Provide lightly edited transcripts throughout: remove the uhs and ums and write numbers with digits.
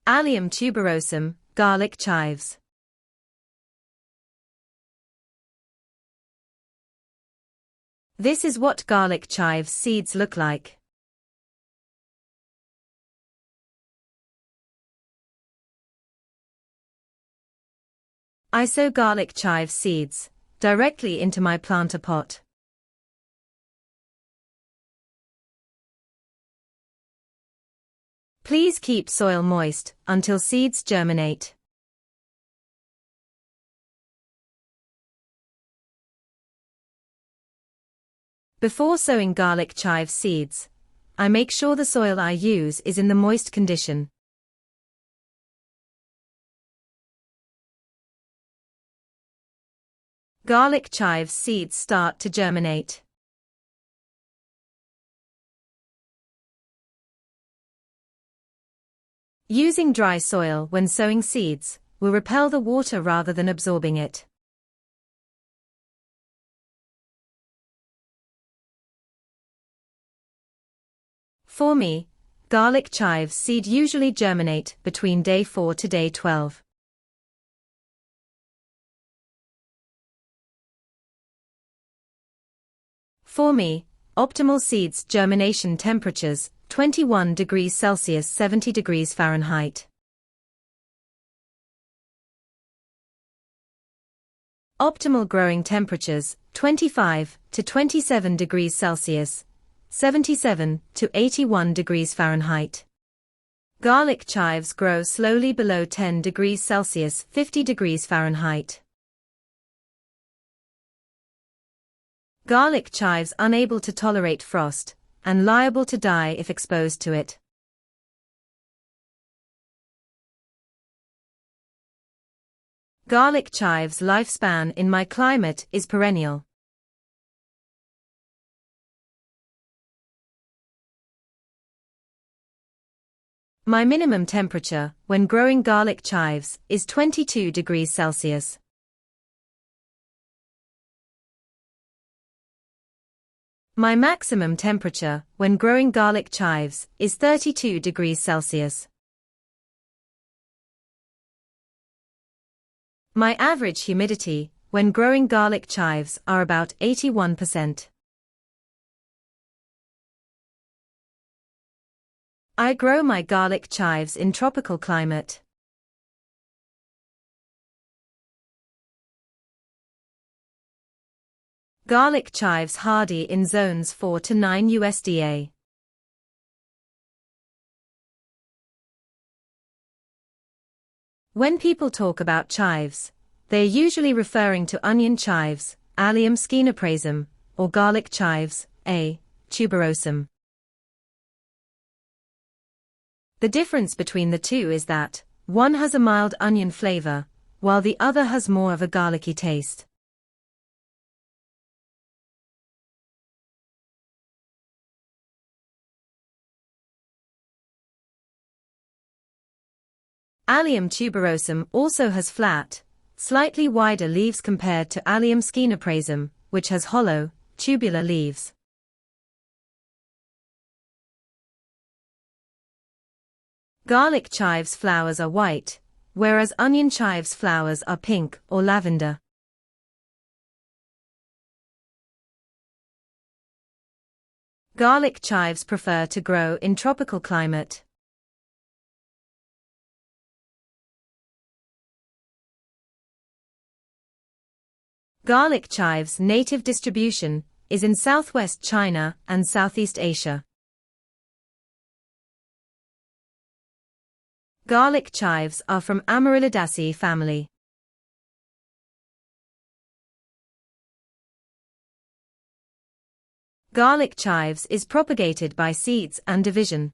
Allium tuberosum, garlic chives. This is what garlic chives seeds look like. I sow garlic chive seeds directly into my planter pot. Please keep soil moist until seeds germinate. Before sowing garlic chive seeds, I make sure the soil I use is in the moist condition. Garlic chive seeds start to germinate. Using dry soil when sowing seeds will repel the water rather than absorbing it. For me, garlic chive seed usually germinate between day 4 to day 12. For me, optimal seeds germination temperatures 21 degrees Celsius 70 degrees Fahrenheit. Optimal growing temperatures 25 to 27 degrees Celsius 77 to 81 degrees Fahrenheit. Garlic chives grow slowly below 10 degrees Celsius 50 degrees Fahrenheit. Garlic chives unable to tolerate frost and liable to die if exposed to it. Garlic chives' lifespan in my climate is perennial. My minimum temperature when growing garlic chives is 22 degrees Celsius. My maximum temperature when growing garlic chives is 32 degrees Celsius. My average humidity when growing garlic chives are about 81%. I grow my garlic chives in tropical climate. Garlic chives hardy in zones 4 to 9 USDA. When people talk about chives, they are usually referring to onion chives, Allium tuberosum, or garlic chives, A. tuberosum. The difference between the two is that one has a mild onion flavor, while the other has more of a garlicky taste. Allium tuberosum also has flat, slightly wider leaves compared to Allium tuberosum, which has hollow, tubular leaves. Garlic chives flowers are white, whereas onion chives flowers are pink or lavender. Garlic chives prefer to grow in tropical climate. Garlic chives' native distribution is in southwest China and Southeast Asia. Garlic chives are from Amaryllidaceae family. Garlic chives is propagated by seeds and division.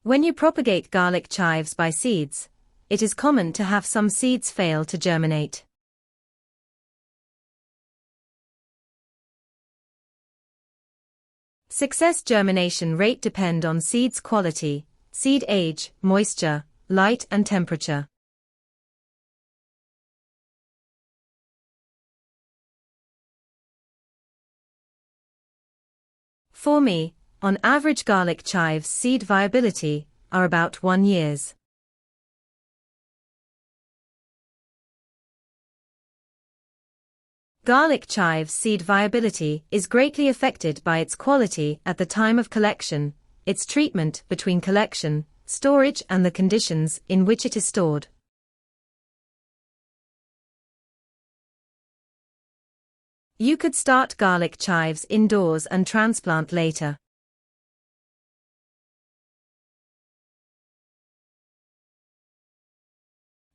When you propagate garlic chives by seeds, it is common to have some seeds fail to germinate. Success germination rate depend on seeds quality, seed age, moisture, light and temperature. For me, On average, garlic chives seed viability are about 1 year. Garlic chive seed viability is greatly affected by its quality at the time of collection, its treatment between collection, storage and the conditions in which it is stored. You could start garlic chives indoors and transplant later.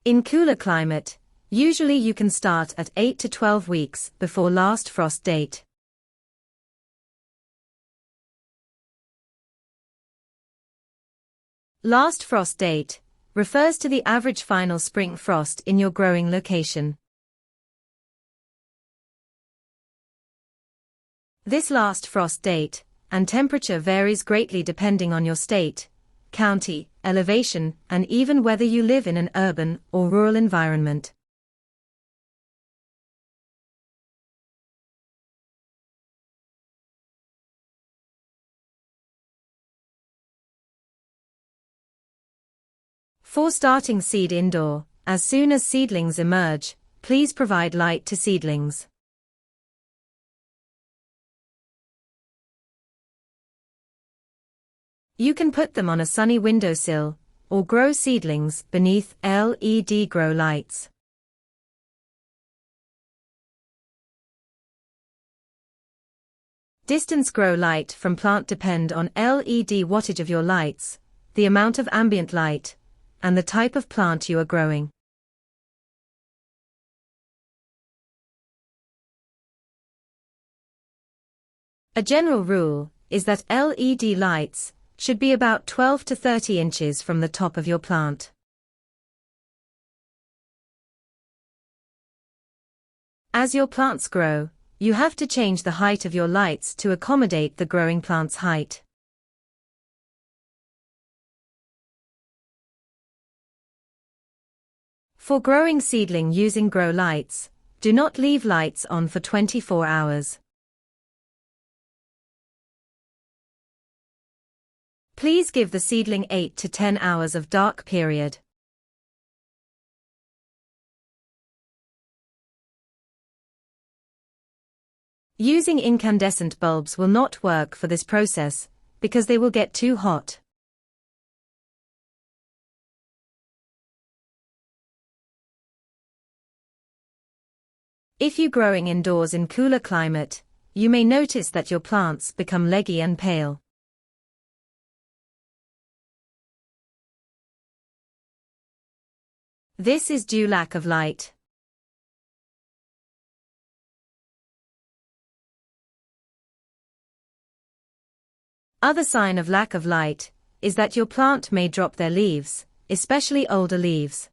In cooler climate, usually you can start at 8 to 12 weeks before last frost date. Last frost date refers to the average final spring frost in your growing location. This last frost date and temperature varies greatly depending on your state, county, elevation, and even whether you live in an urban or rural environment. For starting seed indoor, as soon as seedlings emerge, please provide light to seedlings. You can put them on a sunny windowsill, or grow seedlings beneath LED grow lights. Distance grow light from plant depend on LED wattage of your lights, the amount of ambient light, and the type of plant you are growing. A general rule is that LED lights should be about 12 to 30 inches from the top of your plant. As your plants grow, you have to change the height of your lights to accommodate the growing plant's height. For growing seedling using grow lights, do not leave lights on for 24 hours. Please give the seedling 8 to 10 hours of dark period. Using incandescent bulbs will not work for this process, because they will get too hot. If you're growing indoors in cooler climate, you may notice that your plants become leggy and pale. This is due lack of light. Other sign of lack of light is that your plant may drop their leaves, especially older leaves.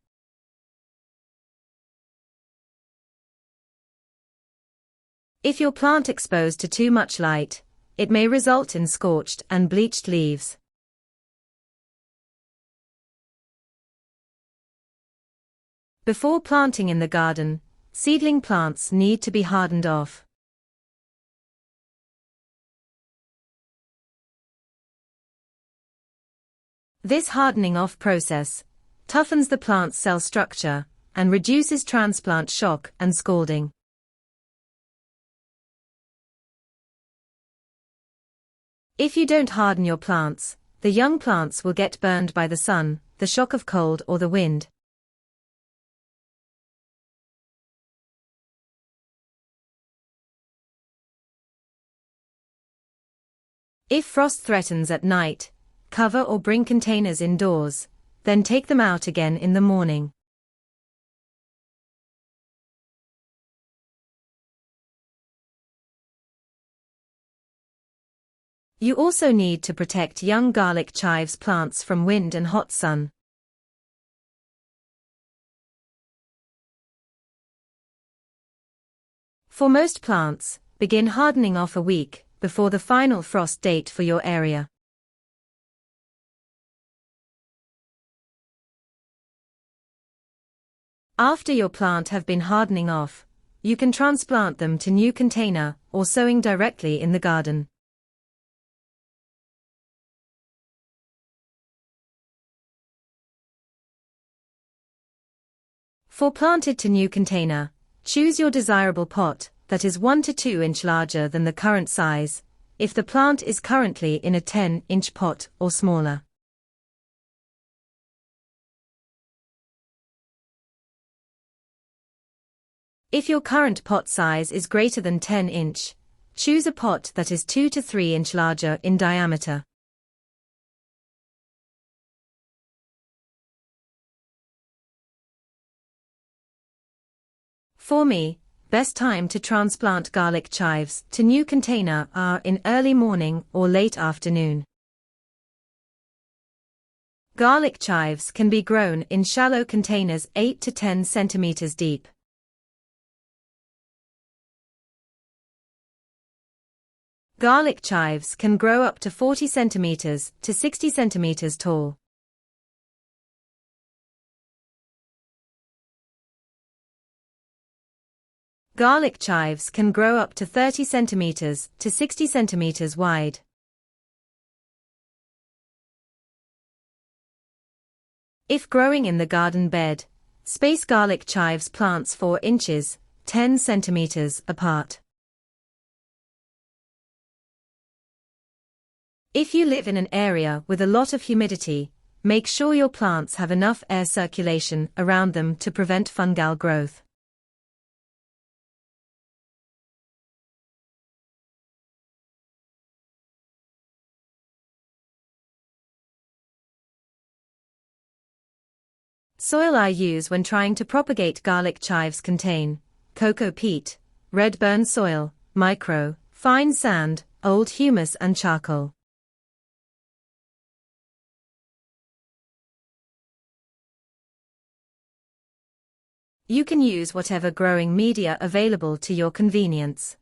If your plant exposed to too much light, it may result in scorched and bleached leaves. Before planting in the garden, seedling plants need to be hardened off. This hardening off process toughens the plant's cell structure and reduces transplant shock and scalding. If you don't harden your plants, the young plants will get burned by the sun, the shock of cold or the wind. If frost threatens at night, cover or bring containers indoors, then take them out again in the morning. You also need to protect young garlic chives plants from wind and hot sun. For most plants, begin hardening off a week before the final frost date for your area. After your plant have been hardening off, you can transplant them to new container or sowing directly in the garden. For planted to new container, choose your desirable pot that is 1 to 2 inch larger than the current size, if the plant is currently in a 10-inch pot or smaller. If your current pot size is greater than 10 inch, choose a pot that is 2 to 3 inch larger in diameter. For me, best time to transplant garlic chives to new container are in early morning or late afternoon. Garlic chives can be grown in shallow containers 8 to 10 centimeters deep. Garlic chives can grow up to 40 centimeters to 60 centimeters tall. Garlic chives can grow up to 30 centimeters to 60 centimeters wide. If growing in the garden bed, space garlic chives plants 4 inches, 10 centimeters apart. If you live in an area with a lot of humidity, make sure your plants have enough air circulation around them to prevent fungal growth. Soil I use when trying to propagate garlic chives contain cocoa peat, red burn soil, micro, fine sand, old humus and charcoal. You can use whatever growing media available to your convenience.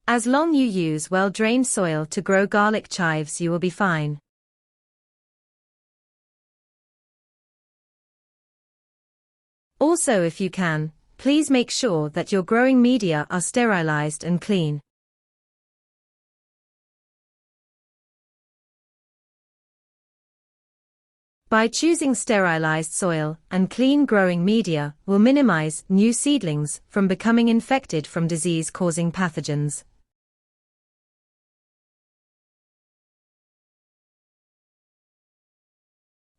As long you use well-drained soil to grow garlic chives, you will be fine. Also, if you can, please make sure that your growing media are sterilized and clean. By choosing sterilized soil and clean growing media will minimize new seedlings from becoming infected from disease-causing pathogens.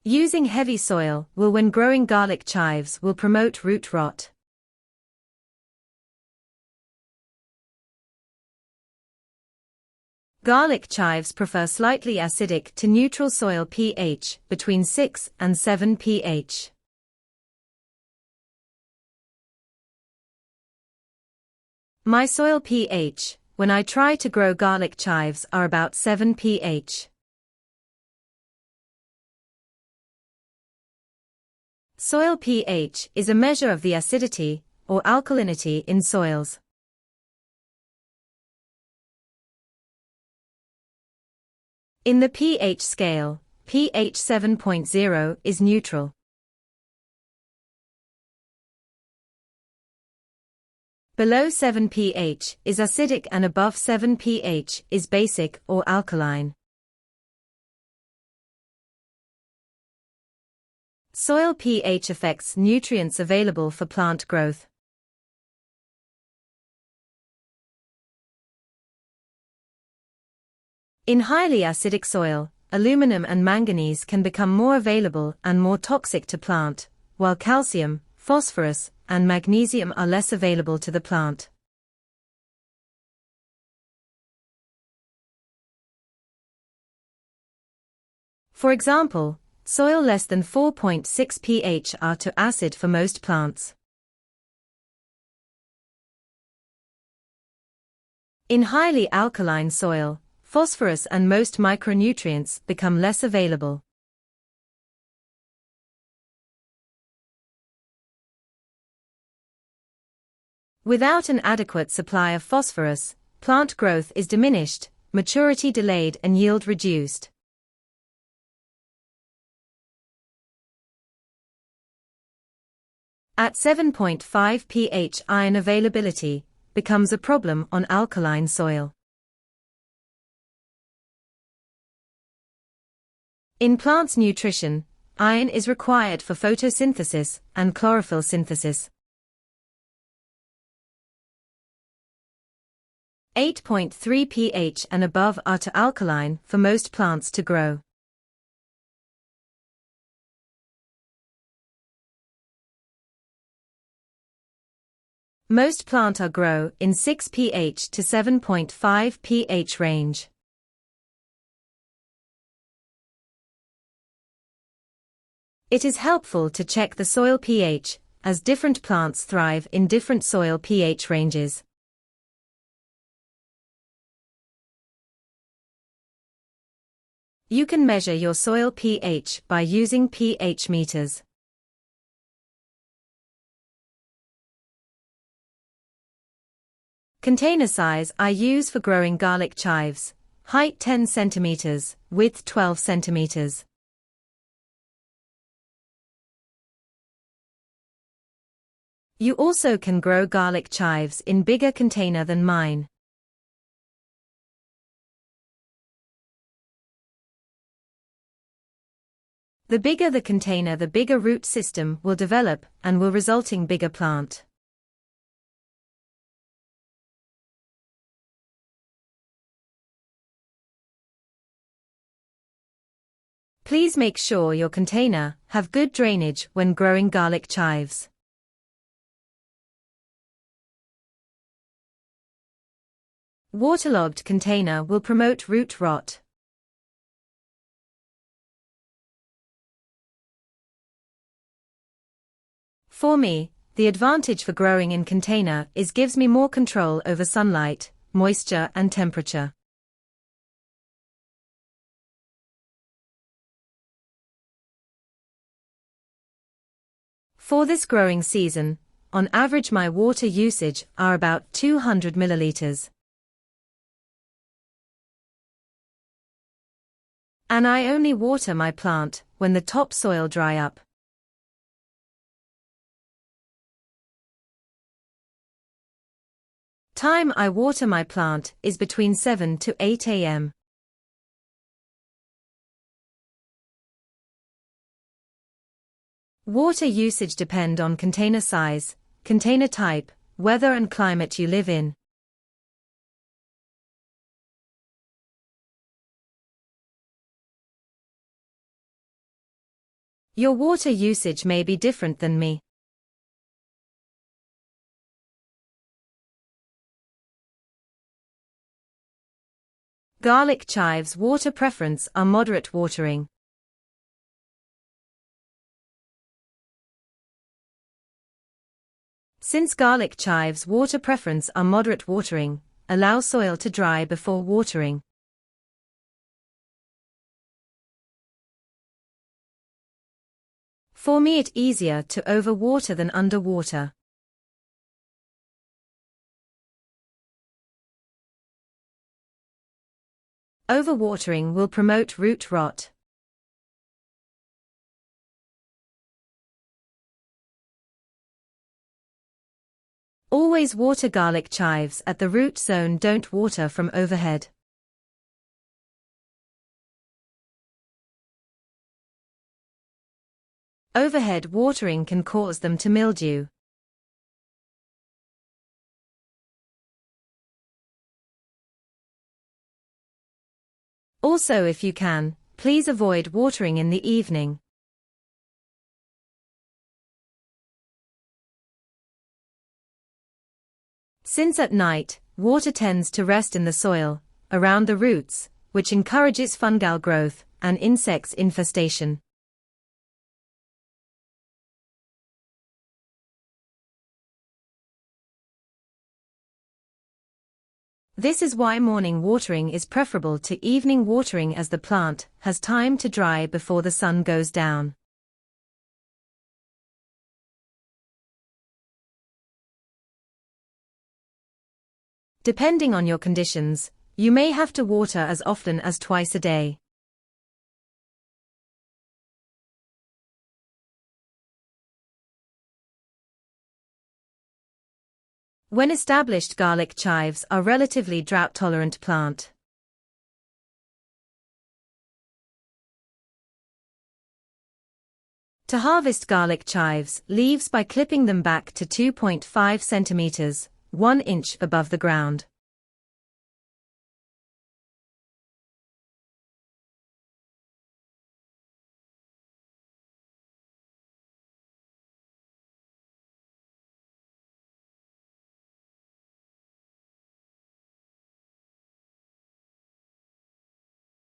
Using heavy soil will when growing garlic chives will promote root rot. Garlic chives prefer slightly acidic to neutral soil pH, between 6 and 7 pH. My soil pH, when I try to grow garlic chives, are about 7 pH. Soil pH is a measure of the acidity or alkalinity in soils. In the pH scale, pH 7.0 is neutral. Below 7 pH is acidic and above 7 pH is basic or alkaline. Soil pH affects nutrients available for plant growth. In highly acidic soil, aluminum and manganese can become more available and more toxic to plant, while calcium, phosphorus, and magnesium are less available to the plant. For example, soil less than 4.6 pH are too acid for most plants. In highly alkaline soil, phosphorus and most micronutrients become less available. Without an adequate supply of phosphorus, plant growth is diminished, maturity delayed and yield reduced. At 7.5 pH, iron availability becomes a problem on alkaline soil. In plants' nutrition, iron is required for photosynthesis and chlorophyll synthesis. 8.3 pH and above are too alkaline for most plants to grow. Most plants grow in 6 pH to 7.5 pH range. It is helpful to check the soil pH, as different plants thrive in different soil pH ranges. You can measure your soil pH by using pH meters. Container size I use for growing garlic chives: height 10 cm, width 12 cm. You also can grow garlic chives in bigger container than mine. The bigger the container, the bigger root system will develop and will resulting bigger plant. Please make sure your container have good drainage when growing garlic chives. Waterlogged container will promote root rot. For me, the advantage for growing in container is gives me more control over sunlight, moisture and temperature. For this growing season, on average my water usage are about 200 milliliters. And I only water my plant when the topsoil dry up. Time I water my plant is between 7 to 8 a.m. Water usage depend on container size, container type, weather and climate you live in. Your water usage may be different than me. Garlic chives water preference are moderate watering. Since garlic chives water preference are moderate watering, allow soil to dry before watering. For me it easier to overwater than underwater. Overwatering will promote root rot. Always water garlic chives at the root zone, don't water from overhead. Overhead watering can cause them to mildew. Also, if you can, please avoid watering in the evening. Since at night, water tends to rest in the soil, around the roots, which encourages fungal growth and insects infestation. This is why morning watering is preferable to evening watering, as the plant has time to dry before the sun goes down. Depending on your conditions, you may have to water as often as twice a day. When established, garlic chives are relatively drought-tolerant plant. To harvest garlic chives, leaves by clipping them back to 2.5 centimeters, 1 inch above the ground.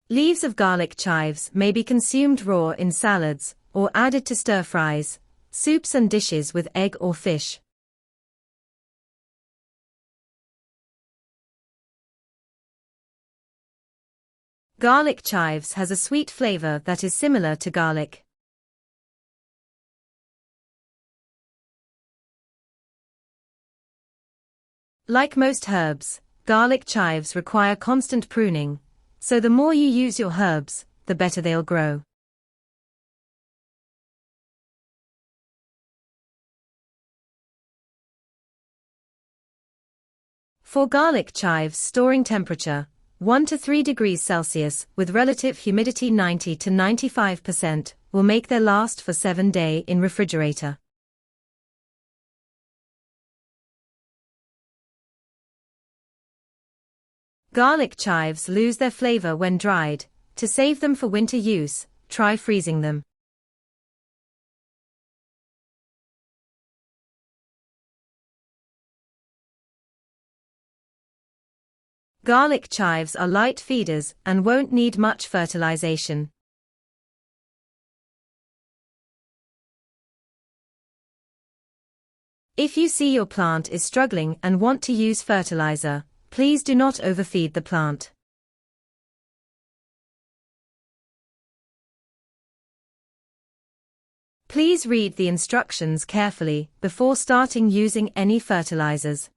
Leaves of garlic chives may be consumed raw in salads, or added to stir-fries, soups and dishes with egg or fish. Garlic chives has a sweet flavor that is similar to garlic. Like most herbs, garlic chives require constant pruning, so the more you use your herbs, the better they'll grow. For garlic chives, storing temperature 1 to 3 degrees Celsius with relative humidity 90 to 95% will make their last for 7 days in refrigerator. Garlic chives lose their flavor when dried. To save them for winter use, try freezing them. Garlic chives are light feeders and won't need much fertilization. If you see your plant is struggling and want to use fertilizer, please do not overfeed the plant. Please read the instructions carefully before starting using any fertilizers.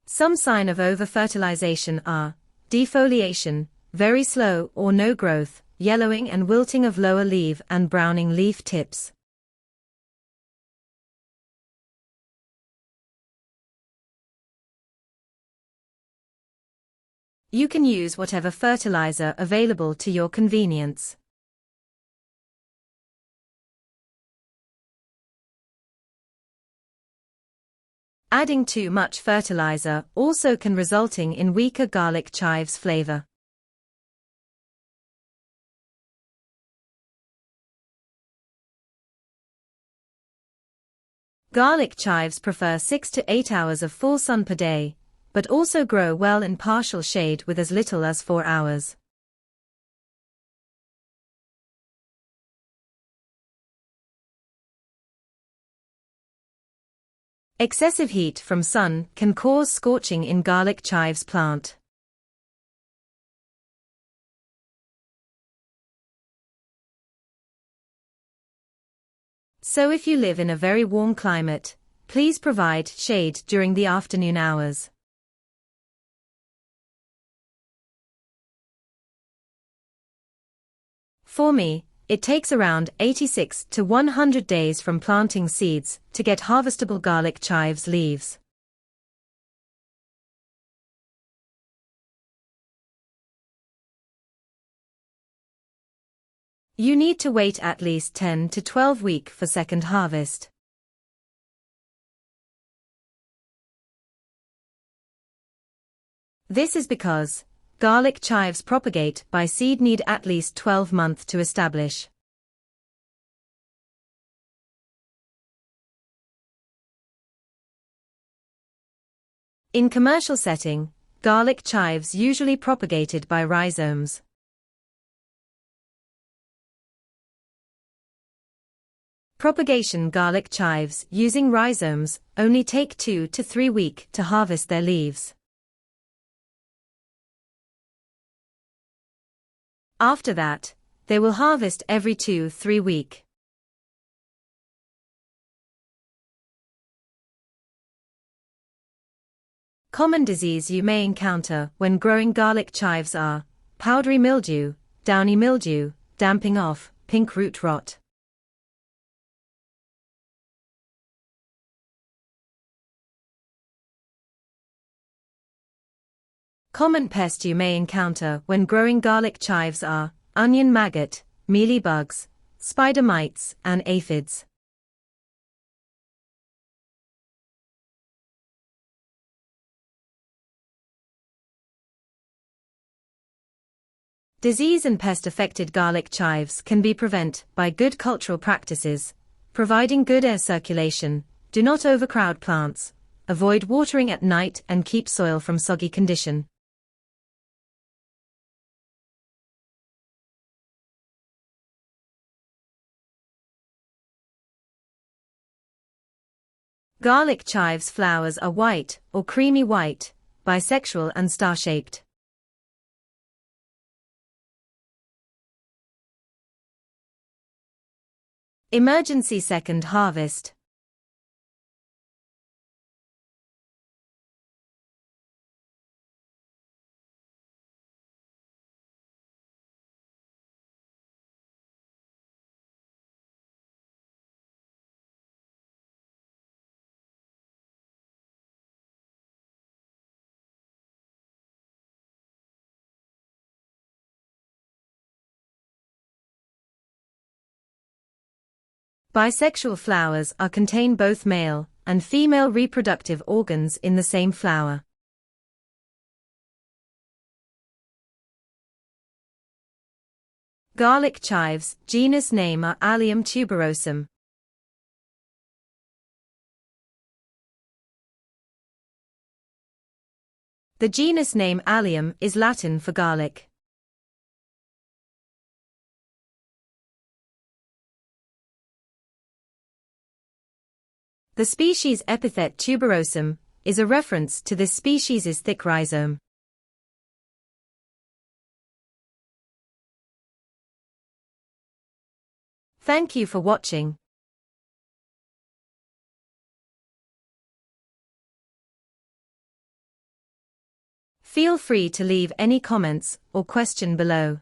Some signs of over-fertilization are defoliation, very slow or no growth, yellowing and wilting of lower leaf and browning leaf tips. You can use whatever fertilizer available to your convenience. Adding too much fertilizer also can resulting in weaker garlic chives flavor. Garlic chives prefer 6 to 8 hours of full sun per day, but also grow well in partial shade with as little as 4 hours. Excessive heat from sun can cause scorching in garlic chives plant. So if you live in a very warm climate, please provide shade during the afternoon hours. For me, it takes around 86 to 100 days from planting seeds to get harvestable garlic chives leaves. You need to wait at least 10 to 12 weeks for second harvest. This is because garlic chives propagate by seed need at least 12 months to establish. In commercial setting, garlic chives usually propagated by rhizomes. Propagation garlic chives using rhizomes only take 2 to 3 weeks to harvest their leaves. After that, they will harvest every 2-3 weeks. Common disease you may encounter when growing garlic chives are powdery mildew, downy mildew, damping off, pink root rot. Common pests you may encounter when growing garlic chives are onion maggot, mealybugs, spider mites, and aphids. Disease and pest-affected garlic chives can be prevented by good cultural practices, providing good air circulation, do not overcrowd plants, avoid watering at night and keep soil from soggy condition. Garlic chives flowers are white or creamy white, bisexual and star-shaped. Emergency second harvest. Bisexual flowers are contain both male and female reproductive organs in the same flower. Garlic chives, genus name are Allium Tuberosum. The genus name Allium is Latin for garlic. The species epithet tuberosum is a reference to this species' thick rhizome. Thank you for watching. Feel free to leave any comments or question below.